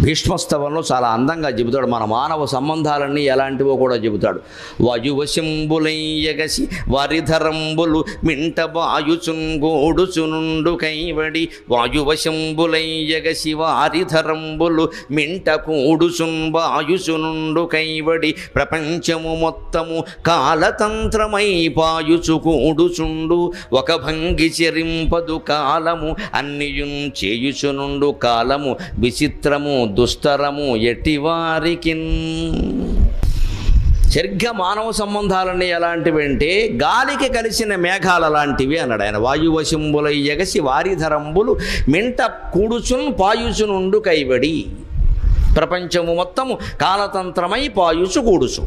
భీష్మస్తవంలో చాలా అందంగా చెబుతాడు. మన మానవ సంబంధాలన్నీ ఎలాంటివో కూడా చెబుతాడు. వాయువశంబులయ్యగసి వారిధరంబులు మింట వాయుచుంగోడుచునుండు కైవడి వాయువశంబులయ్యగసి వారిధరంబులు మింట కూడుచున్ వాయుచునుండు కైవడి ప్రపంచము మొత్తము కాలతంత్రమై పాయుచు కూడుచుండు ఒక భంగి చెరింపదు కాలము అన్నియున్ చేయుచునుండు కాలము విచిత్రము దుస్తరము ఎటివారికిన్. సరిగ్గా మానవ సంబంధాలన్నీ ఎలాంటివి అంటే గాలికి కలిసిన మేఘాలు అలాంటివి అన్నాడు ఆయన. వాయువశంబులై ఎగసి వారిధరంబులు మింట కూడుచున్ పాయుచునుండు కైవడి. ప్రపంచము మొత్తము కాలతంత్రమై పాయుచు కూడుచు.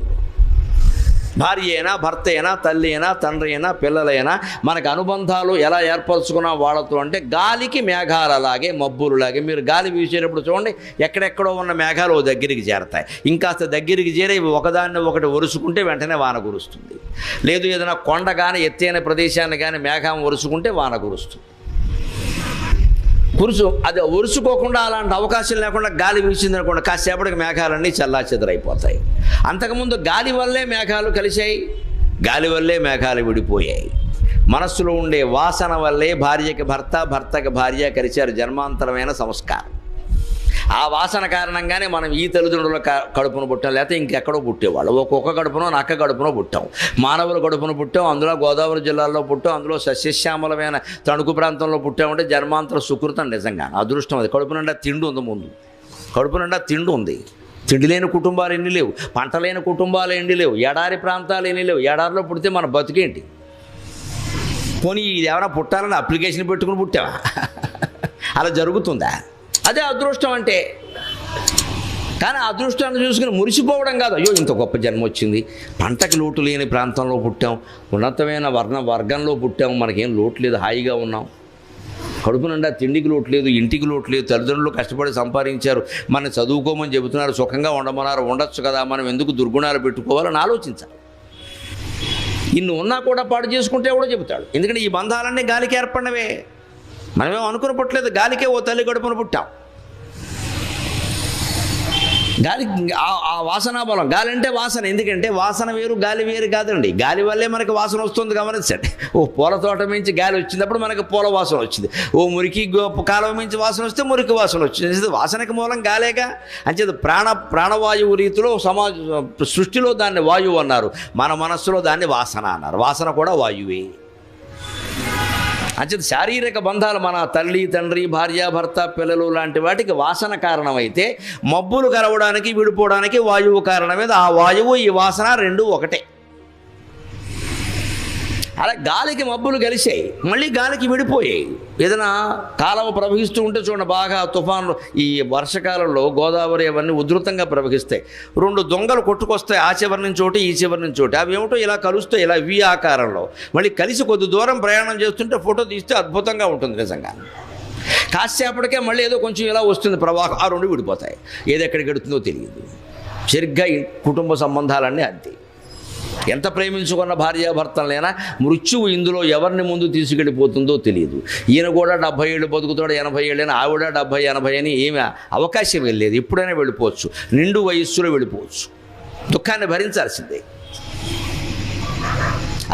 భార్య అయినా, భర్త అయినా, తల్లి అయినా, తండ్రి అయినా, పిల్లలైనా మనకు అనుబంధాలు ఎలా ఏర్పరచుకున్నా వాళ్ళతో అంటే గాలికి మేఘాలు అలాగే, మబ్బులులాగే. మీరు గాలి వీసేటప్పుడు చూడండి, ఎక్కడెక్కడో ఉన్న మేఘాలు ఓ దగ్గరికి చేరతాయి. ఇంకాస్త దగ్గరికి చేరి ఒకదాన్ని ఒకటి ఒరుసుకుంటే వెంటనే వాన కురుస్తుంది. లేదు ఏదైనా కొండ కానీ ఎత్తైన ప్రదేశాన్ని కానీ మేఘం ఒరుసుకుంటే వాన కురుస్తుంది. అది ఒరుసుకోకుండా అలాంటి అవకాశం లేకుండా గాలి వీసిందనుకోండి, కాసేపటికి మేఘాలన్నీ చల్లాచెదరైపోతాయి. అంతకుముందు గాలి వల్లే మేఘాలు కలిశాయి, గాలి వల్లే మేఘాలు విడిపోయాయి. మనస్సులో ఉండే వాసన వల్లే భార్యకి భర్త, భర్తకి భార్య కలిశారు. జన్మాంతరమైన సంస్కారం. ఆ వాసన కారణంగానే మనం ఈ తల్లిదండ్రుల కడుపును పుట్టాం, లేకపోతే ఇంకెక్కడో పుట్టేవాళ్ళు. ఒక్కొక్క కడుపునో నక్క కడుపునో పుట్టాం, మానవుల కడుపును పుట్టాం. అందులో గోదావరి జిల్లాలో పుట్టాం, అందులో సస్యశ్యామలమైన తణుకు ప్రాంతంలో పుట్టామంటే జన్మాంతర సుకృతం. నిజంగా అదృష్టం అది. కడుపు నిండా తిండి ఉంది, ముందు కడుపు నిండా తిండి ఉంది. తిండి లేని కుటుంబాలు ఎన్ని లేవు, పంట లేని కుటుంబాలు ఎన్ని లేవు, ఎడారి ప్రాంతాలు ఎన్ని లేవు. ఎడారిలో పుడితే మన బతుకేంటి? పోనీ ఇది ఏమైనా పుట్టాలని అప్లికేషన్ పెట్టుకుని పుట్టావా? అలా జరుగుతుందా? అదే అదృష్టం అంటే. కానీ అదృష్టాన్ని చూసుకుని మురిసిపోవడం కాదు, అయ్యో ఇంత గొప్ప జన్మ వచ్చింది, పంటకి లోటు లేని ప్రాంతంలో పుట్టాం, ఉన్నతమైన వర్గంలో పుట్టాం, మనకేం లోటు లేదు, హాయిగా ఉన్నాం. కడుపు నిండా తిండికి లోటు లేదు, ఇంటికి లోటు లేదు, తల్లిదండ్రులు కష్టపడి సంపాదించారు, మనం చదువుకోమని చెబుతున్నారు, సుఖంగా ఉండమన్నారు, ఉండొచ్చు కదా, మనం ఎందుకు దుర్గుణాలు పెట్టుకోవాలని ఆలోచించాలి. ఇన్ని ఉన్నా కూడా పాడు చేసుకుంటే ఎవడో చెబుతాడు. ఎందుకంటే ఈ బంధాలన్నీ గాలికి ఏర్పడినవే, మనమేం అనుకుని పుట్టలేదు, గాలికే ఓ తల్లి కడుపున పుట్టాం. గాలి ఆ వాసనా బలం. గాలి అంటే వాసన, ఎందుకంటే వాసన వేరు గాలి వేరు కాదండి. గాలి వల్లే మనకి వాసన వస్తుంది, గమనించండి. ఓ పూల తోట మించి గాలి వచ్చినప్పుడు మనకి పూల వాసన వచ్చింది, ఓ మురికి కాలువ మించి వాసన వస్తే మురికి వాసన వచ్చింది. వాసనకి మూలం గాలేగా. అంచేది ప్రాణవాయువు రీతిలో సృష్టిలో దాన్ని వాయువు అన్నారు, మన మనస్సులో దాన్ని వాసన అన్నారు. వాసన కూడా వాయువే. అంచేది శారీరక బంధాలు, మన తల్లి తండ్రి భార్య భర్త పిల్లలు లాంటి వాటికి వాసన కారణమైతే, మబ్బులు కలవడానికి విడిపోవడానికి వాయువు కారణమైంది. ఆ వాయువు ఈ వాసన రెండు ఒకటే. అలా గాలికి మబ్బులు కలిసాయి, మళ్ళీ గాలికి విడిపోయాయి. ఏదైనా కాలువ ప్రవహిస్తూ ఉంటే చూడండి, బాగా తుఫాన్లు ఈ వర్షకాలంలో గోదావరి అవన్నీ ఉధృతంగా ప్రవహిస్తాయి. రెండు దొంగలు కొట్టుకొస్తాయి, ఆ చివరి నుంచి ఒకటి ఈ చివరి నుంచి ఒకటి. అవి ఏమిటో ఇలా కలుస్తాయి, ఇలా వి ఆకారంలో. మళ్ళీ కలిసి కొద్ది దూరం ప్రయాణం చేస్తుంటే ఫోటో తీస్తే అద్భుతంగా ఉంటుంది నిజంగా. కాసేపటికే మళ్ళీ ఏదో కొంచెం ఇలా వస్తుంది ప్రవాహం, ఆ రెండు విడిపోతాయి. ఏది ఎక్కడికి వెడుతుందో తెలియదు. సరిగ్గా కుటుంబ సంబంధాలన్నీ అంతే. ఎంత ప్రేమించుకున్న భార్యాభర్తలైనా మృత్యువు ఇందులో ఎవరిని ముందు తీసుకెళ్ళిపోతుందో తెలియదు. ఈయన కూడా 70 ఏళ్ళు బతుకుతాడు, 80 ఏళ్ళైనా, ఆవిడ 70, 80 అని ఏమీ అవకాశం వెళ్ళలేదు. ఎప్పుడైనా వెళ్ళిపోవచ్చు, నిండు వయస్సులో వెళ్ళిపోవచ్చు. దుఃఖాన్ని భరించాల్సిందే.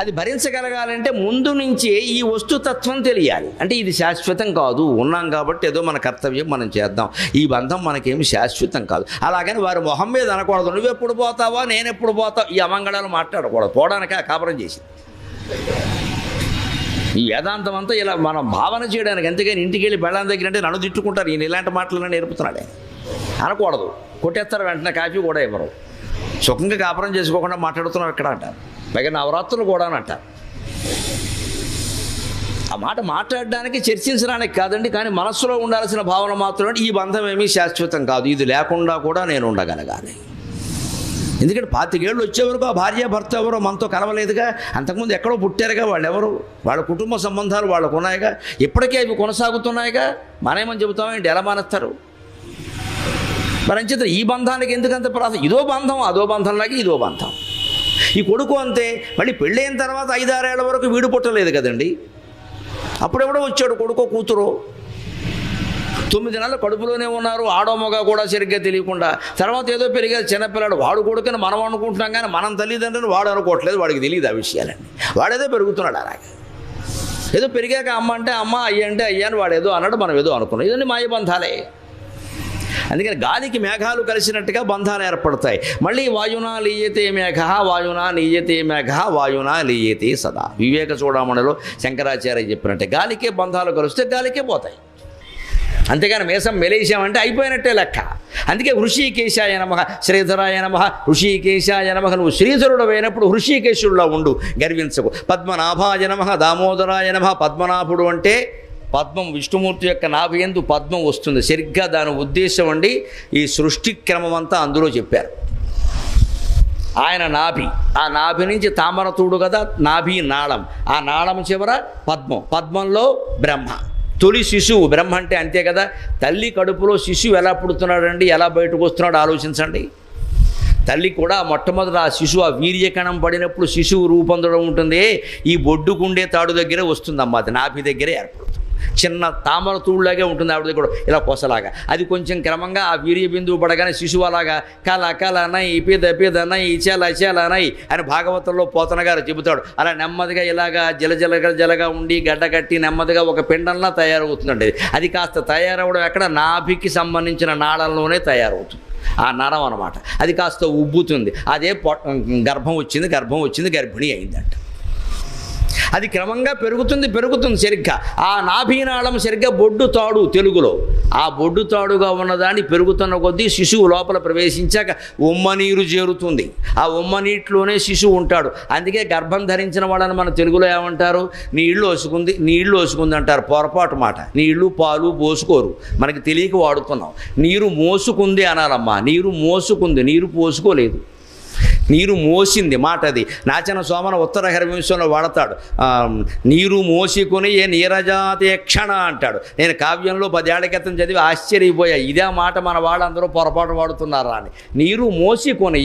అది భరించగలగాలంటే ముందు నుంచే ఈ వస్తుతత్వం తెలియాలి. అంటే ఇది శాశ్వతం కాదు, ఉన్నాం కాబట్టి ఏదో మన కర్తవ్యం మనం చేద్దాం, ఈ బంధం మనకేమి శాశ్వతం కాదు. అలాగని వారి మొహం మీద అనకూడదు, నువ్వెప్పుడు పోతావా నేనెప్పుడు పోతావు, ఈ అమంగళాలు మాట్లాడకూడదు. పోవడానికి ఆ కాపురం చేసింది. ఈ వేదాంతం అంతా ఇలా మనం భావన చేయడానికి. అంతేగాని ఇంటికి వెళ్ళి బెళ్ళాం దగ్గర అంటే నన్ను తిట్టుకుంటారు, ఈయన ఇలాంటి మాటలన్నీ నేర్పుతున్నాడే. అనకూడదు, కొట్టేస్తారు వెంటనే, కాఫీ కూడా ఇవ్వరు. సుఖంగా కాపురం చేసుకోకుండా మాట్లాడుతున్నారు ఇక్కడ అంటారు. పైగా నవరాత్రులు కూడా అని అంటారు. ఆ మాట మాట్లాడడానికి, చర్చించడానికి కాదండి, కానీ మనస్సులో ఉండాల్సిన భావన మాత్రమే ఈ బంధం ఏమీ శాశ్వతం కాదు, ఇది లేకుండా కూడా నేను ఉండగలగాలి. ఎందుకంటే 25 ఏళ్ళు వచ్చే వరకు ఆ భార్య భర్త ఎవరో మనతో కలవలేదుగా, అంతకుముందు ఎక్కడో పుట్టారుగా వాళ్ళు ఎవరు, వాళ్ళ కుటుంబ సంబంధాలు వాళ్ళకు ఉన్నాయిగా, ఇప్పటికే అవి కొనసాగుతున్నాయిగా. మనమేమని చెబుతామేంటి, ఎలా మానేస్తారు? మరి అంచేత ఈ బంధానికి ఎందుకంత ప్రాధాన్యం? ఇదో బంధం, అదో బంధంలాగే ఇదో బంధం. ఈ కొడుకు అంతే, మళ్ళీ పెళ్ళైన తర్వాత 5-6 ఏళ్ల వరకు వీడు పుట్టలేదు కదండి. అప్పుడెవడో వచ్చాడు కొడుకో కూతురు, 9 నెలలు కడుపులోనే ఉన్నారు, ఆడో మగ కూడా సరిగ్గా తెలియకుండా. తర్వాత ఏదో పెరిగారు చిన్నపిల్లాడు, వాడు కొడుకుని మనం అనుకుంటున్నాం కానీ మనం తల్లిదండ్రులు వాడు అనుకోవట్లేదు, వాడికి తెలియదు ఆ విషయాలన్నీ. వాడేదో పెరుగుతున్నాడు అలాగే. ఏదో పెరిగాక అమ్మ అంటే అమ్మ, అయ్య అంటే అయ్యా అని వాడు ఏదో అన్నాడు, మనం ఏదో అనుకున్నాం. ఇదన్నీ మాయ బంధాలే. అందుకని గాలికి మేఘాలు కలిసినట్టుగా బంధాలు ఏర్పడతాయి. మళ్ళీ వాయునా లీయతే మేఘ, వాయునా నీయతే మేఘ, వాయునా లీయతే సదా. వివేక చూడమణిలో శంకరాచార్య చెప్పినట్టే గాలికే బంధాలు కలిస్తే గాలికే పోతాయి. అంతేగాని మేసం మెలేసామంటే అయిపోయినట్టే లెక్క. అందుకే హృషికేశాయ నమః, శ్రీధరాయ నమః, హృషికేశాయ నమః. నువ్వు శ్రీధరుడు అయినప్పుడు హృషికేశుడిలో ఉండు, గర్వించకు. పద్మనాభాయ నమః, దామోదరాయ నమః. పద్మనాభుడు అంటే పద్మం, విష్ణుమూర్తి యొక్క నాభి యందు పద్మం వస్తుంది. సరిగ్గా దాని ఉద్దేశం అండి ఈ సృష్టి క్రమం అంతా అందులో చెప్పారు. ఆయన నాభి, ఆ నాభి నుంచి తామరతూడు కదా నాభి నాళం, ఆ నాళం చివర పద్మం, పద్మంలో బ్రహ్మ. తొలి శిశువు బ్రహ్మ అంటే అంతే కదా. తల్లి కడుపులో శిశువు ఎలా పుడుతున్నాడండి, ఎలా బయటకు వస్తున్నాడో ఆలోచించండి. తల్లి కూడా మొట్టమొదట ఆ శిశువు, ఆ వీర్యకణం పడినప్పుడు శిశువు రూపొందడం ఉంటుంది, ఈ బొడ్డుకుండే తాడు దగ్గరే వస్తుందమ్మా, అది నాభి దగ్గరే ఏర్పడుతుంది. చిన్న తామర తూళ్ళలాగే ఉంటుంది ఆవిడ దగ్గర, ఇలా కొసలాగా. అది కొంచెం క్రమంగా ఆ వీర్య బిందువు పడగానే శిశువు అలాగా కల కల అనై, పిద పిద అనై, ఇచాల ఇచాల అనై అని భాగవతంలో పోతన గారు చెబుతాడు. అలా నెమ్మదిగా ఇలాగా జలగా ఉండి గడ్డగట్టి నెమ్మదిగా ఒక పిండంలా తయారవుతుందండి. అది కాస్త తయారవడం ఎక్కడ, నాభికి సంబంధించిన నాళంలోనే తయారవుతుంది. ఆ నరం అనమాట. అది కాస్త ఉబ్బుతుంది. అదే గర్భం వచ్చింది, గర్భిణీ అయిందంట. అది క్రమంగా పెరుగుతుంది సరిగ్గా. ఆ నాభీనాళం సరిగ్గా బొడ్డు తాడు తెలుగులో. ఆ బొడ్డు తాడుగా ఉన్నదాన్ని పెరుగుతున్న కొద్దీ శిశువు లోపల ప్రవేశించాక ఉమ్మ నీరు చేరుతుంది. ఆ ఉమ్మ నీటిలోనే శిశువు ఉంటాడు. అందుకే గర్భం ధరించిన వాళ్ళని మన తెలుగులో ఏమంటారు, నీళ్లు వసుకుంది అంటారు. పొరపాటు మాట. నీళ్లు పాలు పోసుకోరు, మనకి తెలియక వాడుతున్నాం. నీరు మోసుకుంది అనాలమ్మా. నీరు మోసుకుంది, నీరు పోసుకోలేదు. నీరు మోసింది మాట అది. నాచన సోమన ఉత్తర హరివంశంలో వాడతాడు. నీరు మోసుకొని ఏ నీరజాతే క్షణ అంటాడు. నేను కావ్యంలో 10 ఏళ్ల క్రితం చదివి ఆశ్చర్యపోయా, ఇదే మాట మన వాళ్ళందరూ పొరపాటు వాడుతున్నారా అని. నీరు మోసుకొని,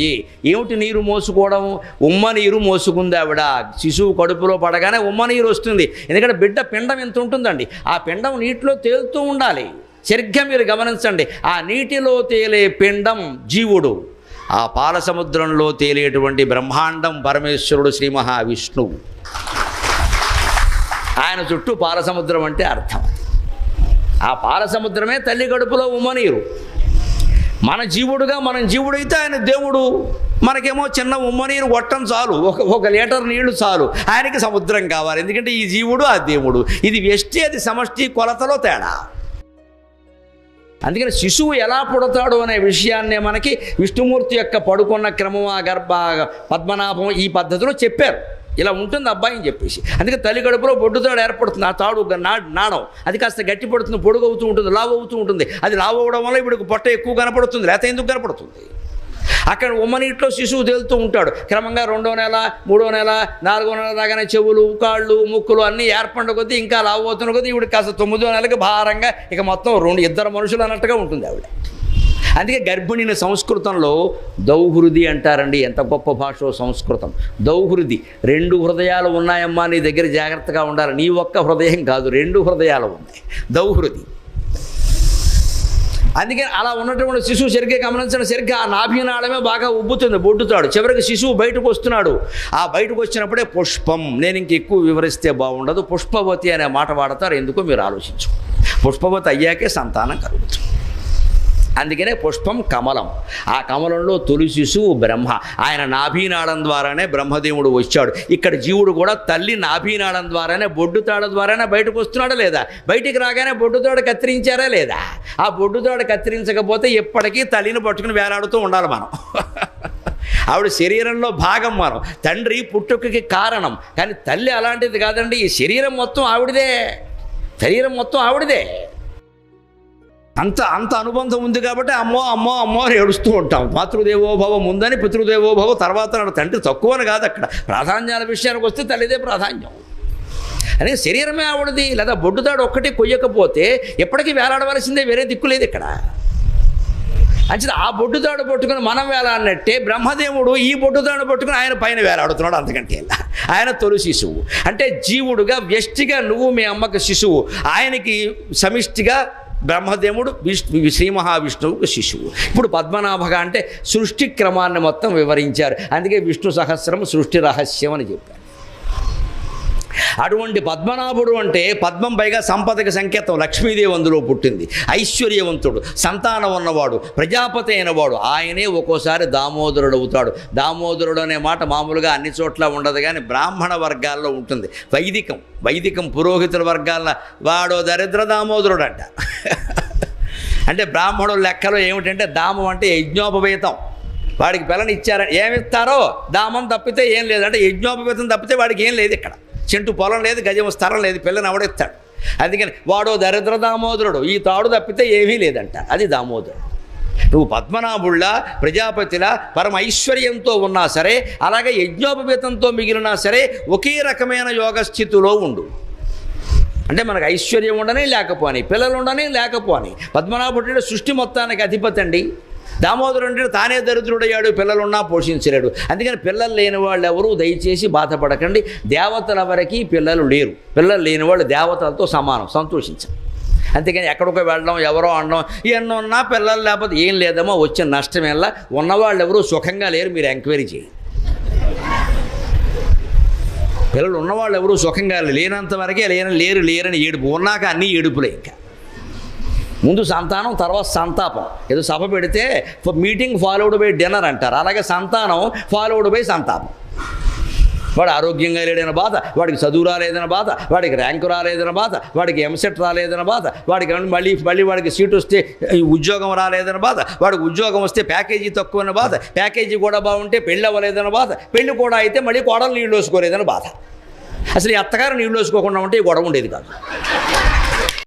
ఏమిటి నీరు మోసుకోవడం? ఉమ్మ నీరు మోసుకుంది ఆవిడ. శిశువు కడుపులో పడగానే ఉమ్మ నీరు వస్తుంది. ఎందుకంటే బిడ్డ పిండం ఎంత ఉంటుందండి, ఆ పిండం నీటిలో తేలుతూ ఉండాలి. సరిగ్గా మీరు గమనించండి. ఆ నీటిలో తేలే పిండం జీవుడు, ఆ పాల సముద్రంలో తేలేటువంటి బ్రహ్మాండం పరమేశ్వరుడు శ్రీ మహావిష్ణువు. ఆయన చుట్టూ పాలసముద్రం అంటే అర్థం. ఆ పాలసముద్రమే తల్లి కడుపులో ఉమ్మనీరు. మన జీవుడుగా మనం జీవుడైతే ఆయన దేవుడు. మనకేమో చిన్న ఉమ్మనీరు గొట్టం చాలు, ఒక లీటర్ నీళ్లు చాలు. ఆయనకి సముద్రం కావాలి. ఎందుకంటే ఈ జీవుడు ఆ దేవుడు. ఇది వ్యష్టి, అది సమష్టి, కొలతలో తేడా. అందుకని శిశువు ఎలా పుడతాడు అనే విషయాన్నే మనకి విష్ణుమూర్తి యొక్క పడుకున్న క్రమం, ఆ గర్భ పద్మనాభం ఈ పద్ధతిలో చెప్పారు. ఇలా ఉంటుంది అబ్బాయి అని చెప్పేసి. అందుకే తల్లి కడుపులో బొడ్డు తాడు ఏర్పడుతుంది. ఆ తాడు నాడం అది కాస్త గట్టి పడుతుంది, పొడుగు అవుతూ ఉంటుంది, లావు అవుతూ ఉంటుంది. అది లావు అవడం వల్ల ఇప్పుడు పొట్ట ఎక్కువ కనపడుతుంది, లేకపోతే ఎందుకు కనపడుతుంది? అక్కడ ఉమ్మనీటిలో శిశువు తేలుతూ ఉంటాడు. క్రమంగా 2వ నెల, 3వ నెల, 4వ నెల రాగానే చెవులు, కాళ్ళు, ముక్కులు అన్నీ ఏర్పడిన కొద్దీ ఇంకా లావు అవుతున్న కొద్దీ ఇవిడ కాస్త 9వ నెలకి భారంగా ఇక మొత్తం 2 మనుషులు అన్నట్టుగా ఉంటుంది ఆవిడ. అందుకే గర్భిణిని సంస్కృతంలో దౌహృది అంటారండి. ఎంత గొప్ప భాషో సంస్కృతం. దౌహృది. 2 హృదయాలు ఉన్నాయమ్మా నీ దగ్గర, జాగ్రత్తగా ఉండాలి. నీ ఒక్క హృదయం కాదు, 2 హృదయాలు ఉన్నాయి. దౌహృది. అందుకే అలా ఉన్నటువంటి శిశువు సరిగ్గా గమనించడం, సరిగ్గా ఆ నాభీనాళమే బాగా ఉబ్బుతుంది, బొడ్డుతాడు. చివరికి శిశువు బయటకు వస్తున్నాడు. ఆ బయటకు వచ్చినప్పుడే పుష్పం. నేను ఇంక ఎక్కువ వివరిస్తే బాగుండదు. పుష్పవతి అనే మాట వాడతారు. ఎందుకో మీరు ఆలోచించు. పుష్పవతి అయ్యాకే సంతానం కలుగుతుంది. అందుకనే పుష్పం కమలం. ఆ కమలంలో తొలి శిశువు బ్రహ్మ. ఆయన నాభీనాళం ద్వారానే బ్రహ్మదేవుడు వచ్చాడు. ఇక్కడ జీవుడు కూడా తల్లి నాభీనాళం ద్వారానే బొడ్డుతాడ ద్వారానే బయటకు వస్తున్నాడా లేదా? బయటికి రాగానే బొడ్డుతాడు కత్తిరించారా లేదా? ఆ బొడ్డుతాడు కత్తిరించకపోతే ఎప్పటికీ తల్లిని పట్టుకుని వేలాడుతూ ఉండాలి మనం. ఆవిడ శరీరంలో భాగం మనం. తండ్రి పుట్టుకకి కారణం, కానీ తల్లి అలాంటిది కాదండి. ఈ శరీరం మొత్తం ఆవిడదే, శరీరం మొత్తం ఆవిడదే. అంత అనుబంధం ఉంది కాబట్టి అమ్మో అమ్మో అమ్మో అని ఏడుస్తూ ఉంటాం. మాతృదేవోభవ ముందని పితృదేవోభవ తర్వాత తండ్రి తక్కువని కాదు. అక్కడ ప్రాధాన్యాల విషయానికి వస్తే తల్లిదే ప్రాధాన్యం. అనే శరీరమే ఆవిడది. లేదా బొడ్డుతాడు ఒక్కటి కొయ్యకపోతే ఎప్పటికీ వేలాడవలసిందే, వేరే దిక్కు లేదు ఇక్కడ. అంచేది ఆ బొడ్డుతాడు పట్టుకుని మనం వేలాడినట్టే బ్రహ్మదేవుడు ఈ బొడ్డుతాడు పట్టుకుని ఆయన పైన వేలాడుతున్నాడు. అంతకంటే ఆయన తొలి శిశువు. అంటే జీవుడుగా వ్యష్టిగా నువ్వు మీ అమ్మకు శిశువు, ఆయనకి సమిష్టిగా బ్రహ్మదేవుడు శ్రీ మహావిష్ణువుకు శిశువు. ఇప్పుడు పద్మనాభగా అంటే సృష్టి క్రమాన్ని మొత్తం వివరించారు. అందుకే విష్ణు సహస్రం సృష్టి రహస్యం అని చెప్పారు. అటువంటి పద్మనాభుడు అంటే పద్మం పైగా సంపదకి సంకేతం. లక్ష్మీదేవి అందులో పుట్టింది. ఐశ్వర్యవంతుడు, సంతానం ఉన్నవాడు, ప్రజాపతి అయినవాడు. ఆయనే ఒక్కోసారి దామోదరుడు అవుతాడు. దామోదరుడు అనే మాట మామూలుగా అన్ని చోట్ల ఉండదు, కానీ బ్రాహ్మణ వర్గాల్లో ఉంటుంది. వైదికం పురోహితుల వర్గాల్లో వాడో దరిద్ర దామోదరుడు అంట. అంటే బ్రాహ్మణుల లెక్కలో ఏమిటంటే దామం అంటే యజ్ఞోపవేతం. వాడికి పిల్లని ఇచ్చారని ఏమిస్తారో దామం తప్పితే ఏం లేదు. అంటే యజ్ఞోపవేతం తప్పితే వాడికి ఏం లేదు. ఇక్కడ చెంటు పొలం లేదు, గజం స్థలం లేదు, పిల్లని అవడెత్తాడు. అందుకని వాడో దరిద్ర దామోదరుడు, ఈ తాడు తప్పితే ఏమీ లేదంట. అది దామోదరుడు. నువ్వు పద్మనాభుళ్ళ ప్రజాపతిలా పరమ ఐశ్వర్యంతో ఉన్నా సరే, అలాగే యజ్ఞోపవేతంతో మిగిలినా సరే ఒకే రకమైన యోగస్థితిలో ఉండు. అంటే మనకు ఐశ్వర్యం ఉండని లేకపోని, పిల్లలు ఉండని లేకపోని, పద్మనాభుడు సృష్టి మొత్తానికి అధిపతి అండి. దామోదరుడు అంటే తానే దరిద్రుడయ్యాడు, పిల్లలున్నా పోషించలేడు. అందుకని పిల్లలు లేని వాళ్ళు ఎవరూ దయచేసి బాధపడకండి. దేవతల వరకు పిల్లలు లేరు. పిల్లలు లేని వాళ్ళు దేవతలతో సమానం, సంతోషించండి. అంతేకాని ఎక్కడికో వెళ్ళడం, ఎవరో అనడం, ఎన్నున్నా పిల్లలు లేకపోతే ఏం లేదమ్మా, వచ్చిన నష్టం ఎలా, ఉన్నవాళ్ళు ఎవరూ సుఖంగా లేరు. మీరు ఎంక్వైరీ చేయండి. పిల్లలు ఉన్నవాళ్ళు ఎవరూ సుఖంగా లేనంత వరకే లేరని ఏడుపు. ఉన్నాక అన్నీ ఏడుపులే. ఇంకా ముందు సంతానం, తర్వాత సంతాపం. ఏదో సభ పెడితే మీటింగ్ ఫాలోడ్ బై డిన్నర్ అంటారు. అలాగే సంతానం ఫాలోడ్ బై సంతాపం. వాడు ఆరోగ్యంగా లేడైన బాధ, వాడికి చదువు రాలేదన్న బాధ, వాడికి ర్యాంకు రాలేదన్న బాధ, వాడికి ఎంసెట్ రాలేదన్న బాధ, వాడికి మళ్ళీ వాడికి సీట్ వస్తే ఉద్యోగం రాలేదన్న బాధ, వాడికి ఉద్యోగం వస్తే ప్యాకేజీ తక్కువన్న బాధ, ప్యాకేజీ కూడా బాగుంటే పెళ్ళి అవ్వలేదన్న బాధ, పెళ్ళి కూడా అయితే మళ్ళీ కోడలు నీళ్ళు వేసుకోలేదన్న బాధ. అసలు ఈ అత్తగారు నీళ్ళు వేసుకోకుండా ఉంటే ఈ గొడవ ఉండేది కాదు.